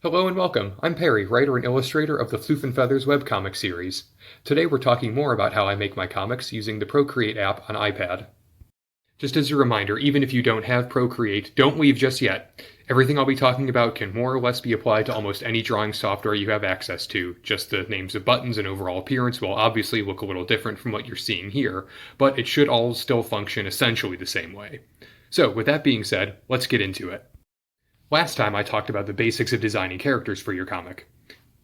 Hello and welcome. I'm Perry, writer and illustrator of the Floof and Feathers webcomic series. Today we're talking more about how I make my comics using the Procreate app on iPad. Just as a reminder, even if you don't have Procreate, don't leave just yet. Everything I'll be talking about can more or less be applied to almost any drawing software you have access to. Just the names of buttons and overall appearance will obviously look a little different from what you're seeing here, but it should all still function essentially the same way. So, with that being said, let's get into it. Last time I talked about the basics of designing characters for your comic.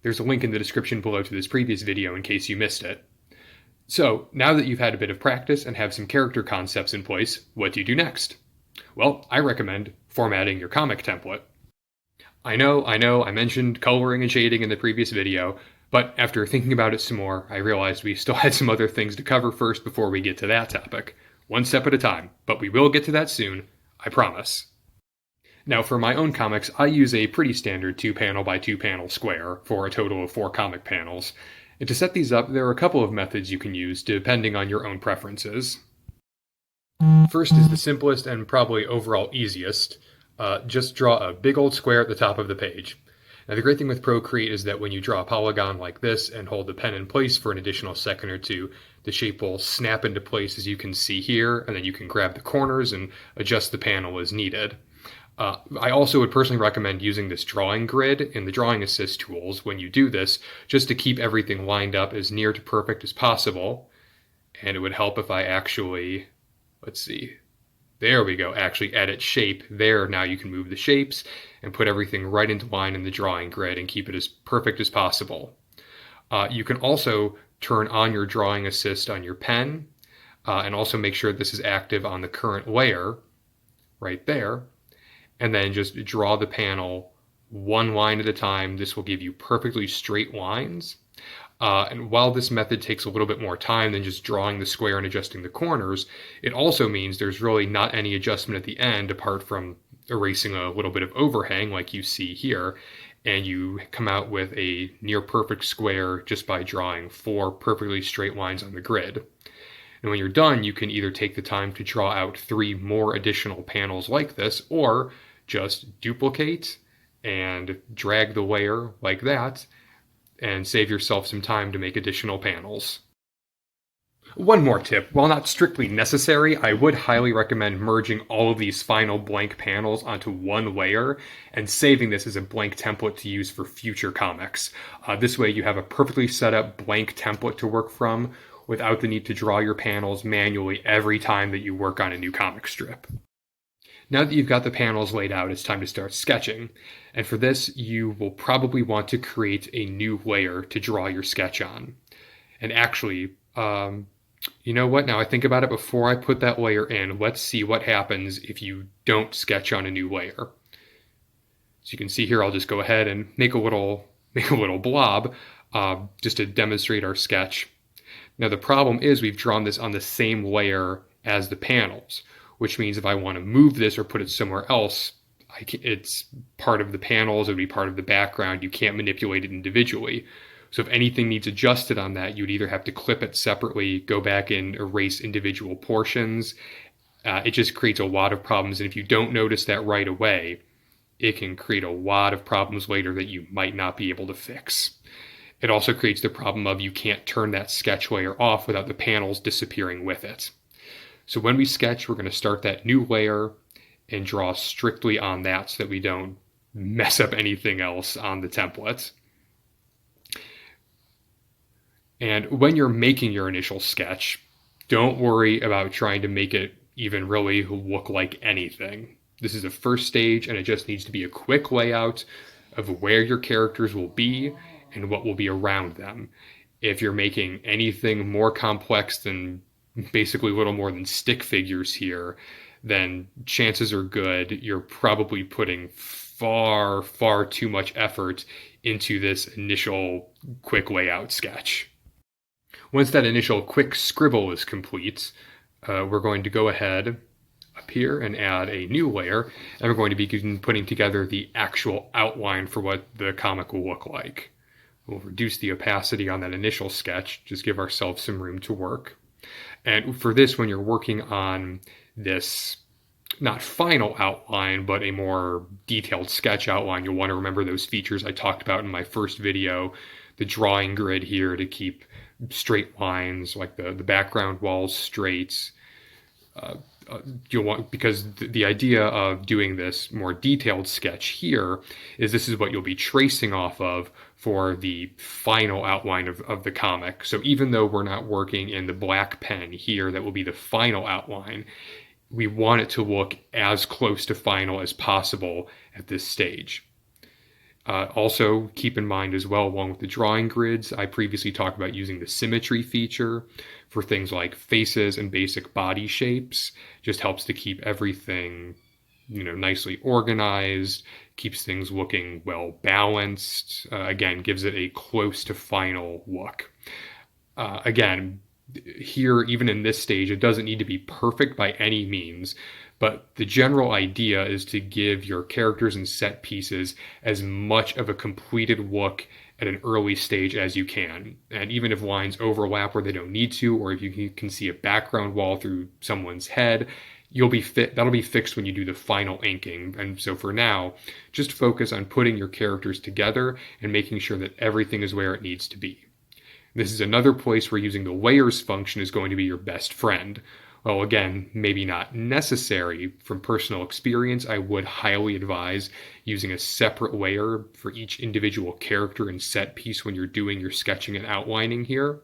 There's a link in the description below to this previous video in case you missed it. So, now that you've had a bit of practice and have some character concepts in place, what do you do next? Well, I recommend formatting your comic template. I know, I mentioned coloring and shading in the previous video, but after thinking about it some more, I realized we still had some other things to cover first before we get to that topic. One step at a time, but we will get to that soon, I promise. Now, for my own comics, I use a pretty standard 2-panel by 2-panel square for a total of 4 comic panels. And to set these up, there are a couple of methods you can use depending on your own preferences. First is the simplest and probably overall easiest. Just draw a big old square at the top of the page. Now, the great thing with Procreate is that when you draw a polygon like this and hold the pen in place for an additional second or two, the shape will snap into place as you can see here, and then you can grab the corners and adjust the panel as needed. I also would personally recommend using this drawing grid in the drawing assist tools when you do this, just to keep everything lined up as near to perfect as possible. And it would help if I actually, there we go, actually edit shape there. Now you can move the shapes and put everything right into line in the drawing grid and keep it as perfect as possible. You can also turn on your drawing assist on your pen and also make sure this is active on the current layer right there. And then just draw the panel one line at a time. This will give you perfectly straight lines. And while this method takes a little bit more time than just drawing the square and adjusting the corners, it also means there's really not any adjustment at the end apart from erasing a little bit of overhang like you see here. And you come out with a near perfect square just by drawing 4 perfectly straight lines on the grid. And when you're done, you can either take the time to draw out 3 more additional panels like this, or just duplicate and drag the layer like that and save yourself some time to make additional panels. One more tip, while not strictly necessary, I would highly recommend merging all of these final blank panels onto one layer and saving this as a blank template to use for future comics. This way you have a perfectly set up blank template to work from without the need to draw your panels manually every time that you work on a new comic strip. Now that you've got the panels laid out, it's time to start sketching. And for this, you will probably want to create a new layer to draw your sketch on. And actually, you know what? Now I think about it, before I put that layer in, let's see what happens if you don't sketch on a new layer. So you can see here, I'll just go ahead and make a little blob just to demonstrate our sketch. Now the problem is we've drawn this on the same layer as the panels, which means if I want to move this or put it somewhere else, it's part of the panels, it would be part of the background. You can't manipulate it individually. So if anything needs adjusted on that, you'd either have to clip it separately, go back and erase individual portions. It just creates a lot of problems. And if you don't notice that right away, it can create a lot of problems later that you might not be able to fix. It also creates the problem of you can't turn that sketch layer off without the panels disappearing with it. So when we sketch, we're going to start that new layer and draw strictly on that so that we don't mess up anything else on the template. And when you're making your initial sketch, don't worry about trying to make it even really look like anything. This is the first stage, and it just needs to be a quick layout of where your characters will be and what will be around them. If you're making anything more complex than basically little more than stick figures here, then chances are good you're probably putting far, far too much effort into this initial quick layout sketch. Once that initial quick scribble is complete, we're going to go ahead up here and add a new layer, and we're going to begin putting together the actual outline for what the comic will look like. We'll reduce the opacity on that initial sketch, just give ourselves some room to work. And for this, when you're working on this not final outline, but a more detailed sketch outline. You'll want to remember those features I talked about in my first video, the drawing grid here to keep straight lines, like the background walls straight. You'll want, because the idea of doing this more detailed sketch here is this is what you'll be tracing off of for the final outline of the comic. So even though we're not working in the black pen here, that will be the final outline, we want it to look as close to final as possible at this stage. Also, keep in mind as well, along with the drawing grids, I previously talked about using the symmetry feature for things like faces and basic body shapes. Just helps to keep everything, nicely organized, keeps things looking well balanced. Again, gives it a close to final look. Again, here, even in this stage, it doesn't need to be perfect by any means, but the general idea is to give your characters and set pieces as much of a completed look at an early stage as you can. And even if lines overlap where they don't need to, or if you can see a background wall through someone's head, that'll be fixed when you do the final inking. And so for now, just focus on putting your characters together and making sure that everything is where it needs to be. This is another place where using the layers function is going to be your best friend. Well, again, maybe not necessary. From personal experience, I would highly advise using a separate layer for each individual character and set piece when you're doing your sketching and outlining here,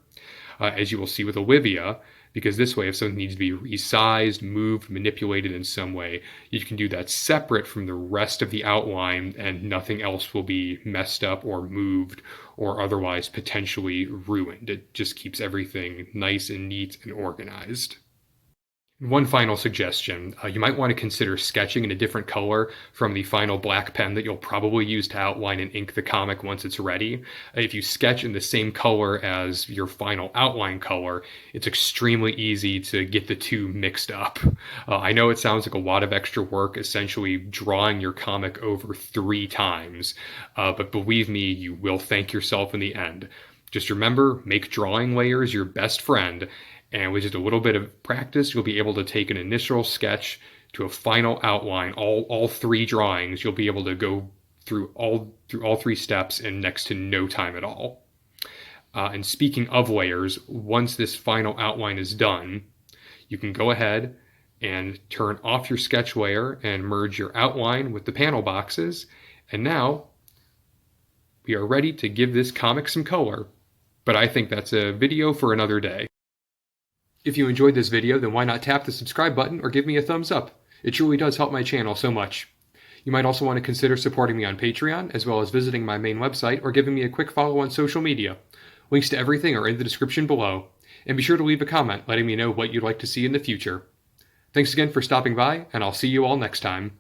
as you will see with Olivia, because this way, if something needs to be resized, moved, manipulated in some way, you can do that separate from the rest of the outline, and nothing else will be messed up or moved or otherwise potentially ruined. It just keeps everything nice and neat and organized. One final suggestion, you might want to consider sketching in a different color from the final black pen that you'll probably use to outline and ink the comic once it's ready. If you sketch in the same color as your final outline color, it's extremely easy to get the two mixed up. I know it sounds like a lot of extra work, essentially drawing your comic over 3 times, but believe me, you will thank yourself in the end. Just remember, make drawing layers your best friend, and with just a little bit of practice, you'll be able to take an initial sketch to a final outline, all 3 drawings. You'll be able to go through all 3 steps in next to no time at all. And speaking of layers, once this final outline is done, you can go ahead and turn off your sketch layer and merge your outline with the panel boxes. And now we are ready to give this comic some color. But I think that's a video for another day. If you enjoyed this video, then why not tap the subscribe button or give me a thumbs up? It truly does help my channel so much. You might also want to consider supporting me on Patreon, as well as visiting my main website or giving me a quick follow on social media. Links to everything are in the description below. And be sure to leave a comment letting me know what you'd like to see in the future. Thanks again for stopping by, and I'll see you all next time.